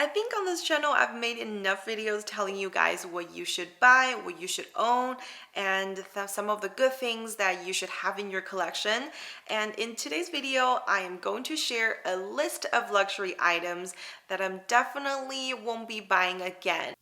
I think on this channel I've made enough videos telling you guys what you should buy, what you should own, and some of the good things that you should have in your collection. And in today's video, I am going to share a list of luxury items that I'm definitely won't be buying again.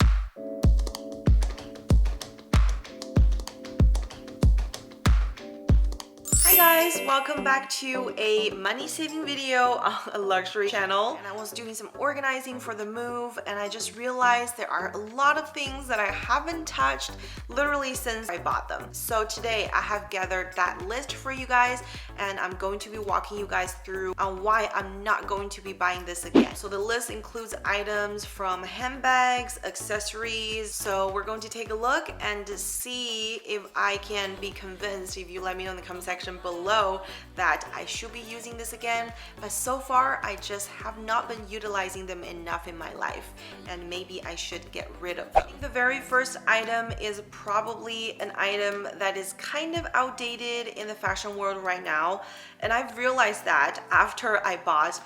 Hi guys, welcome back to a money saving video on a luxury channel. And I was doing some organizing for the move and I just realized there are a lot of things that I haven't touched literally since I bought them. So today I have gathered that list for you guys and I'm going to be walking you guys through on why I'm not going to be buying this again. So the list includes items from handbags, accessories. So we're going to take a look and see if I can be convinced, if you let me know in the comment section below, that I should be using this again. But so far I just have not been utilizing them enough in my life and maybe I should get rid of them. The very first item is probably an item that is kind of outdated in the fashion world right now, and I've realized that after I bought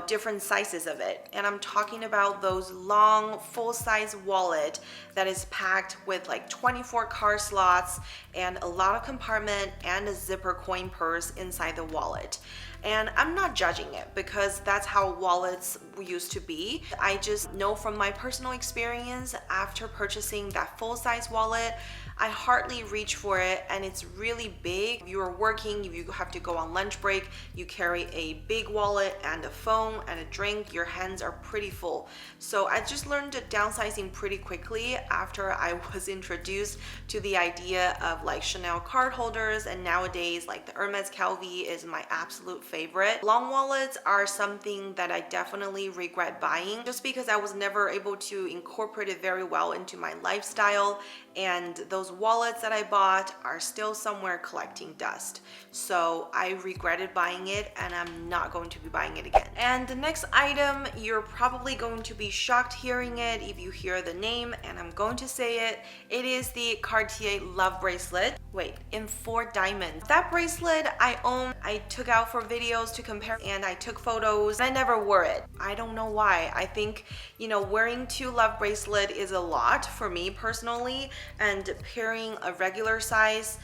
different sizes of it. And I'm talking about those long full-size wallet that is packed with like 24 card slots and a lot of compartment and a zipper coin purse inside the wallet. And I'm not judging it because that's how wallets used to be. I just know from my personal experience, after purchasing that full-size wallet, I hardly reach for it and it's really big. If you are working, if you have to go on lunch break, you carry a big wallet and a phone and a drink, your hands are pretty full. So I just learned downsizing pretty quickly after I was introduced to the idea of like Chanel card holders, and nowadays like the Hermes Calvi is my absolute favorite. Long wallets are something that I definitely regret buying just because I was never able to incorporate it very well into my lifestyle, and those wallets that I bought are still somewhere collecting dust. So I regretted buying it and I'm not going to be buying it again. And the next item, you're probably going to be shocked hearing it if you hear the name, and I'm going to say it. It is the Cartier Love Bracelet. Wait, in 4 diamonds. That bracelet I own, I took out for videos to compare and I took photos. I never wore it. I don't know why. I think, wearing 2 love bracelet is a lot for me personally, and pairing a regular size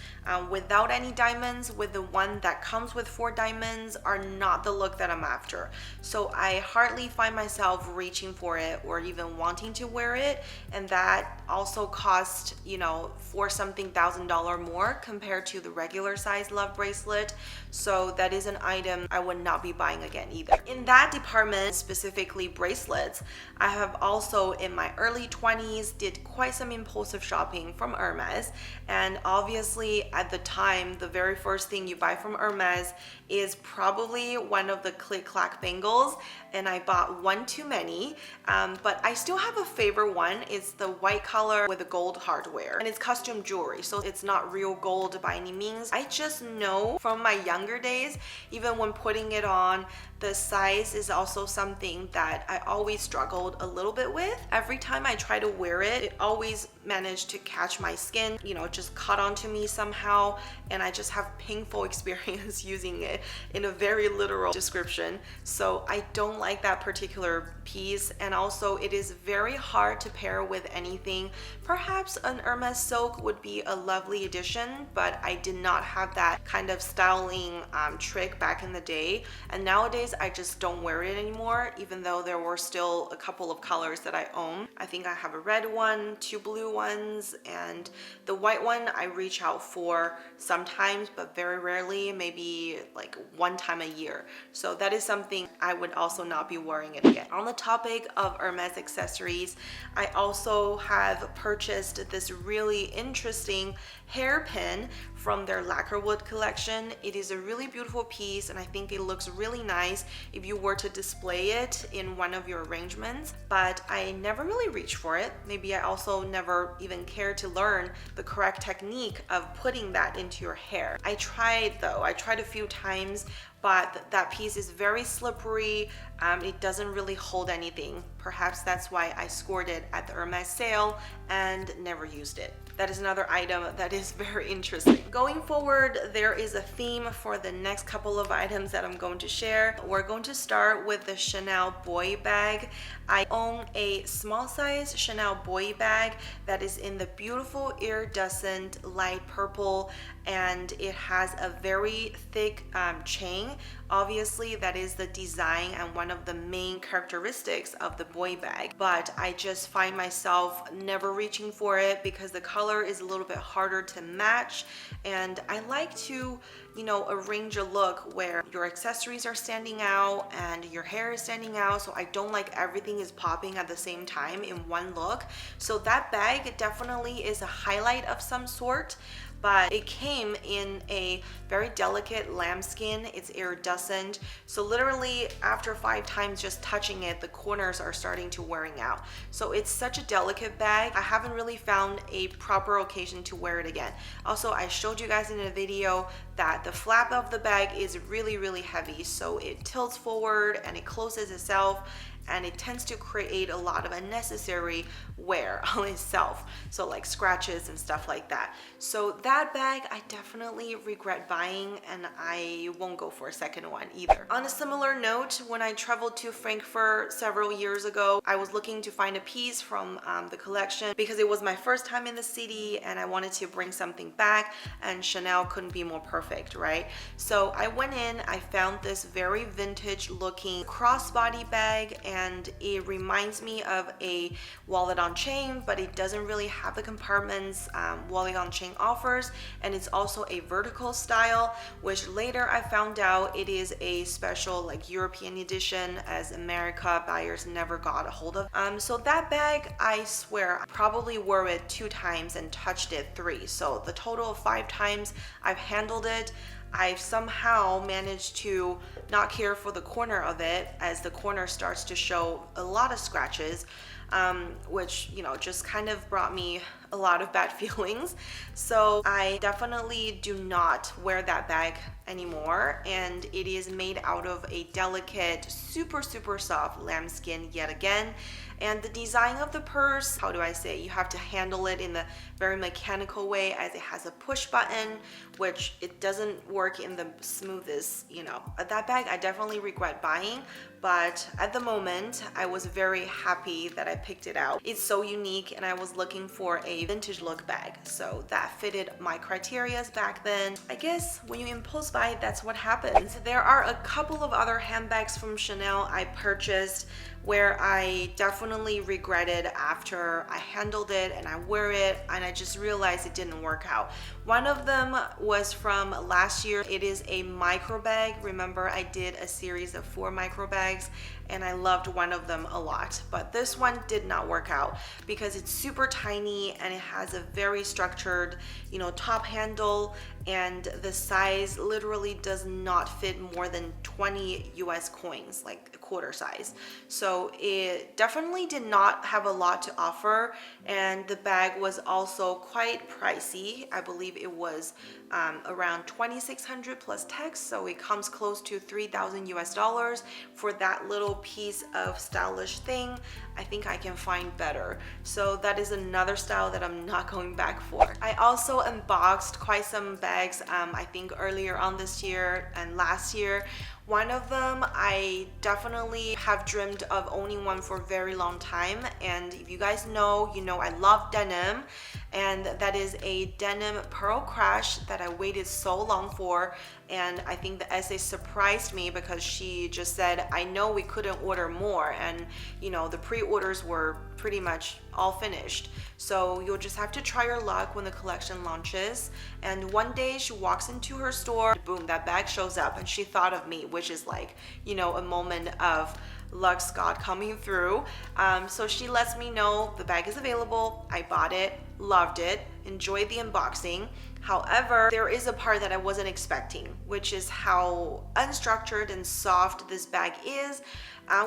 without any diamonds with the one that comes with 4 diamonds are not the look that I'm after. So I hardly find myself reaching for it or even wanting to wear it, and that also cost, for something $1,000 more compared to the regular size love bracelet. So that is an item I would not be buying again either. In that department, specifically bracelets, I have also in my early 20s did quite some impulsive shopping from Hermes, and obviously at the time the very first thing you buy from Hermes is probably one of the click-clack bangles, and I bought one too many, but I still have a favorite one. It's the white color with the gold hardware, and it's costume jewelry, so it's not real gold by any means. I just know from my younger days, even when putting it on, the size is also something that I always struggled a little bit with. Every time I try to wear it, it always managed to catch my skin, just caught onto me somehow, and I just have painful experience using it in a very literal description. So I don't like that particular piece, and also it is very hard to pair with anything. Perhaps an Hermes silk would be a lovely addition, but I did not have that kind of styling trick back in the day, and nowadays I just don't wear it anymore, even though there were still a couple of colors that I own. I think I have a red one, 2 blue ones, and the white one I reach out for sometimes, but very rarely, maybe like 1 time a year. So that is something I would also not be wearing it again. On the topic of Hermes accessories, I also have purchased this really interesting hairpin from their lacquerwood collection. It is a really beautiful piece and I think it looks really nice if you were to display it in one of your arrangements, but I never really reached for it. Maybe I also never even cared to learn the correct technique of putting that into your hair. I tried though. I tried a few times, but that piece is very slippery. It doesn't really hold anything. Perhaps that's why I scored it at the Hermes sale and never used it. That is another item that is very interesting. Going forward, there is a theme for the next couple of items that I'm going to share. We're going to start with the Chanel boy bag. I own a small size Chanel boy bag that is in the beautiful iridescent light purple, and it has a very thick chain. Obviously, that is the design and one of the main characteristics of the boy bag, but I just find myself never reaching for it because the color is a little bit harder to match, and I like to, you know, arrange a look where your accessories are standing out and your hair is standing out, so I don't like everything is popping at the same time in one look. So that bag definitely is a highlight of some sort, but it came in a very delicate lambskin. It's iridescent, so literally after 5 times just touching it, the corners are starting to wearing out. So it's such a delicate bag. I haven't really found a proper occasion to wear it again. Also, I showed you guys in a video that the flap of the bag is really heavy, so it tilts forward and it closes itself, and it tends to create a lot of unnecessary wear on itself, so like scratches and stuff like that. So that bag I definitely regret buying, and I won't go for a second one either. On a similar note, when I traveled to Frankfurt several years ago, I was looking to find a piece from the collection because it was my first time in the city and I wanted to bring something back, and Chanel couldn't be more perfect, right? So I went in, I found this very vintage looking crossbody bag, and it reminds me of a wallet on chain, but it doesn't really have the compartments wallet on chain offers, and it's also a vertical style, which later I found out it is a special like European edition, as America buyers never got a hold of. So that bag, I swear, I probably wore it 2 times and touched it 3, so the total of 5 times I've handled it. I've somehow managed to not care for the corner of it, as the corner starts to show a lot of scratches, which, you know, just kind of brought me a lot of bad feelings. So I definitely do not wear that bag anymore, and it is made out of a delicate, super soft lambskin yet again. And the design of the purse, how do I say, you have to handle it in a very mechanical way, as it has a push button, which it doesn't work in the smoothest, you know. That bag I definitely regret buying, but at the moment I was very happy that I picked it out. It's so unique, and I was looking for a vintage look bag, so that fitted my criterias back then. I guess when you impulse buy, that's what happens. There are a couple of other handbags from Chanel I purchased where I definitely regretted after I handled it and I wear it, and I just realized it didn't work out. One of them was from last year. It is a micro bag. Remember, I did a series of 4 micro bags, and I loved one of them a lot, but this one did not work out because it's super tiny and it has a very structured, you know, top handle, and the size literally does not fit more than 20 US coins, like a quarter size. So it definitely did not have a lot to offer, and the bag was also quite pricey. I believe it was around 2,600 plus tax, so it comes close to 3,000 US dollars for that little piece of stylish thing. I think I can find better. So that is another style that I'm not going back for. I also unboxed quite some bags, I think earlier on this year and last year. One of them I definitely have dreamed of owning one for a very long time, and if you guys know, you know I love denim, and that is a denim pearl crash that I waited so long for. And I think the essay surprised me because she just said, I know we couldn't order more, and you know the pre-orders were pretty much all finished, so you'll just have to try your luck when the collection launches. And one day she walks into her store, boom, that bag shows up, and she thought of me, which is like, you know, a moment of Lux got coming through. So she lets me know the bag is available. I bought it, loved it, enjoyed the unboxing. However, there is a part that I wasn't expecting, which is how unstructured and soft this bag is,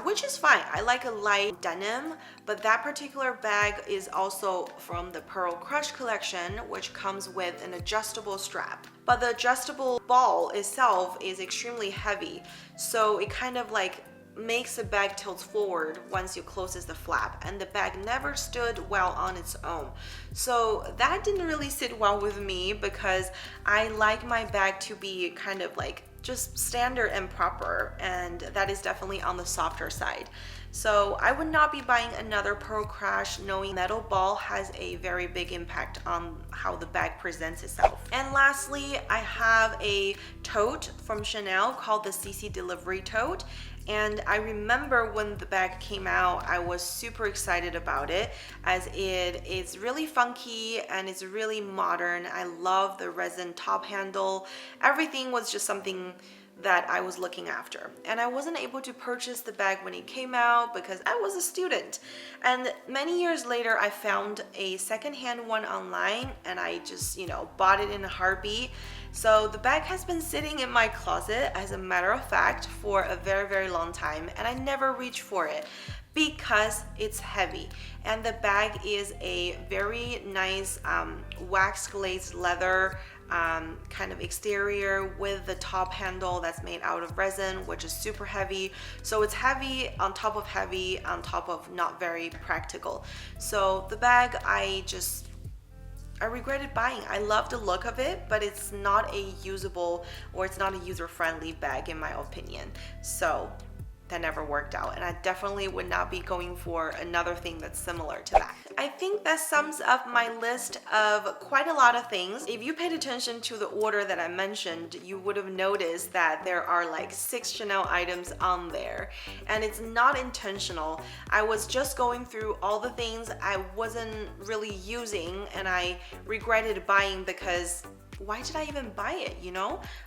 which is fine. I like a light denim, but that particular bag is also from the Pearl Crush collection, which comes with an adjustable strap. But the adjustable ball itself is extremely heavy, so it kind of like makes the bag tilt forward once you closes the flap, and the bag never stood well on its own. So that didn't really sit well with me because I like my bag to be kind of like just standard and proper, and that is definitely on the softer side. So I would not be buying another Pearl Crush, knowing metal ball has a very big impact on how the bag presents itself. And lastly, I have a tote from Chanel called the CC Delivery Tote. And I remember when the bag came out, I was super excited about it, as it is really funky and it's really modern. I love the resin top handle. Everything was just something that I was looking after. And I wasn't able to purchase the bag when it came out because I was a student. And many years later, I found a secondhand one online and I just, bought it in a heartbeat. So the bag has been sitting in my closet, as a matter of fact, for a very, very long time, and I never reach for it because it's heavy. And the bag is a very nice wax glazed leather kind of exterior with the top handle that's made out of resin, which is super heavy. So it's heavy on top of not very practical. So the bag, I regretted buying. I love the look of it, but it's not a usable, or it's not a user-friendly bag in my opinion. So that never worked out, and I definitely would not be going for another thing that's similar to that. I think that sums up my list of quite a lot of things. If you paid attention to the order that I mentioned, you would have noticed that there are like 6 Chanel items on there, and it's not intentional. I was just going through all the things I wasn't really using, and I regretted buying because why did I even buy it,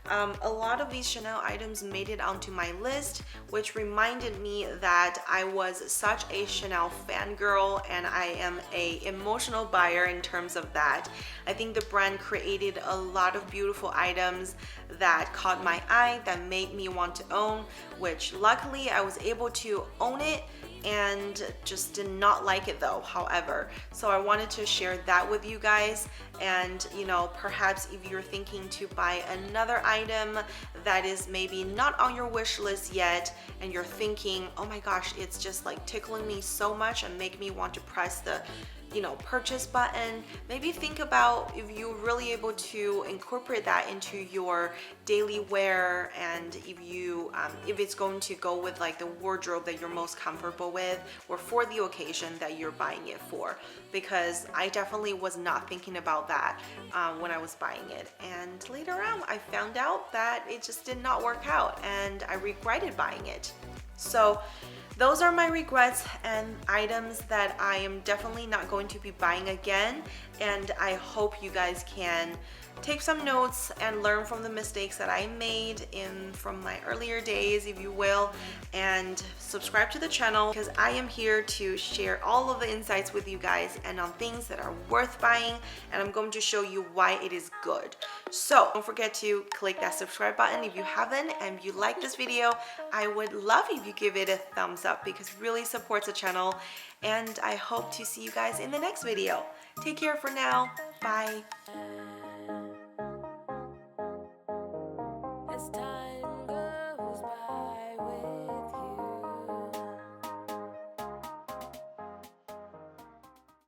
A lot of these Chanel items made it onto my list, which reminded me that I was such a Chanel fangirl, and I am a emotional buyer in terms of that. I think the brand created a lot of beautiful items that caught my eye, that made me want to own, which luckily I was able to own it, and just did not like it though, however. So I wanted to share that with you guys, and perhaps if you're thinking to buy another item that is maybe not on your wish list yet, and you're thinking, oh my gosh, it's just like tickling me so much and make me want to press the purchase button, maybe think about if you're really able to incorporate that into your daily wear, and if it's going to go with like the wardrobe that you're most comfortable with, or for the occasion that you're buying it for. Because I definitely was not thinking about that when I was buying it, and later on I found out that it just did not work out, and I regretted buying it. So those are my regrets and items that I am definitely not going to be buying again, and I hope you guys can take some notes and learn from the mistakes that I made from my earlier days, if you will, and subscribe to the channel because I am here to share all of the insights with you guys and on things that are worth buying, and I'm going to show you why it is good. So don't forget to click that subscribe button if you haven't, and if you like this video, I would love if you give it a thumbs up because it really supports the channel, and I hope to see you guys in the next video. Take care for now. Bye.